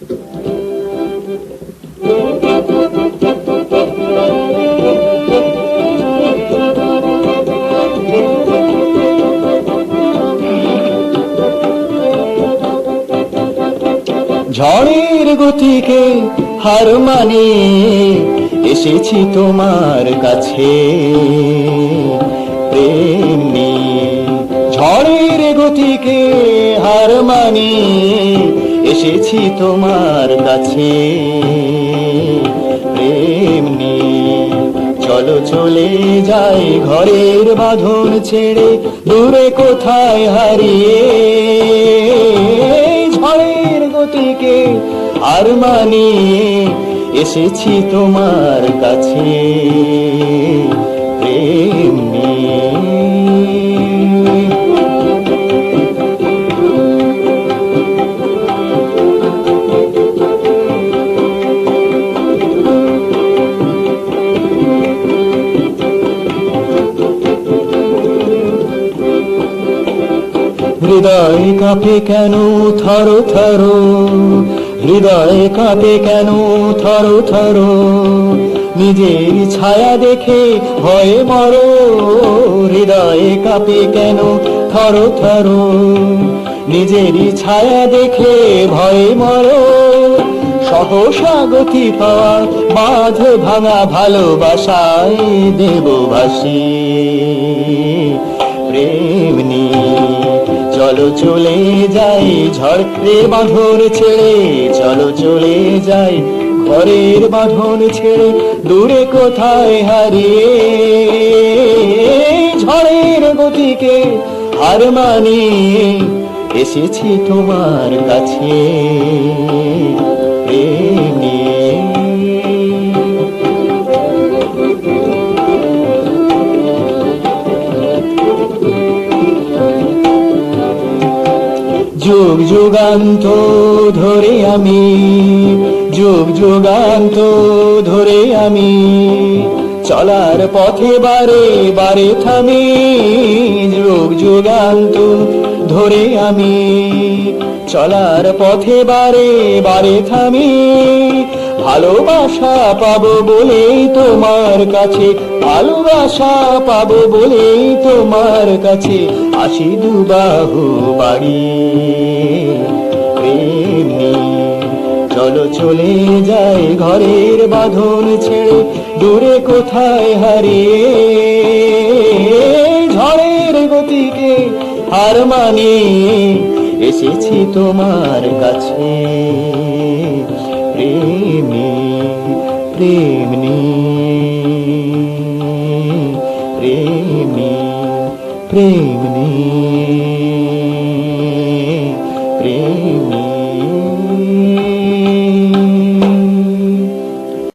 ঝড়ের গতিকে হার মানিয়ে এসেছি তোমার কাছে প্রেম নিয়ে। ঝড়ের গতিকে হার মানিয়ে এসেছি তোমার কাছে প্রেম নিয়ে। চলো চলে যাই ঘরের বাঁধন ছেড়ে দূরে কোথায় হারিয়ে। ঝড়ের গতিকে হার মানিয়ে এসেছি তোমার কাছে প্রেম নিয়ে। হৃদয় কাঁপে কেন থরো থরো, হৃদয় কাঁপে কেন থরো থরো, নিজের ছায়া দেখে ভয়ে মরো। হৃদয় কাঁপে কেন থরো থরো, নিজের ছায়া দেখে ভয়ে মরো। সহসা গতি পাওয়া বাঁধ ভাঙা ভালোবাসায় দেব ভাসি প্রেম নিয়ে। চলো চলে যাই ঝড়ের বাঁধন ছেড়ে, চলো চলে যাই ঘরের বাঁধন ছেড়ে দূরে কোথায় হারিয়ে। ঝড়ের গতিকে হার মানিয়ে এসেছি তোমার কাছে প্রেম নিয়ে। যুগ যুগান্ত ধরে আমি, যুগ যুগান্ত ধরে আমি চলার পথে বারে বারে থামি। যুগ যুগান্ত ধরে আমি চলার পথে বারে বারে থামি। ভালোবাসা পাবো বলেই তোমার কাছে, ভালোবাসা পাবো বলেই তোমার কাছে আসি দুবাহু বাড়ি প্রেম নিয়ে। চলো চলে যাই ঘরের বাঁধন ছেড়ে দূরে কোথায় হারিয়ে। ঝড়ের গতিকে হার মানিয়ে এসেছি তোমার কাছে প্রেম নিয়ে, প্রেম নিয়ে, প্রেম নিয়ে, প্রেম নিয়ে, প্রেম নিয়ে।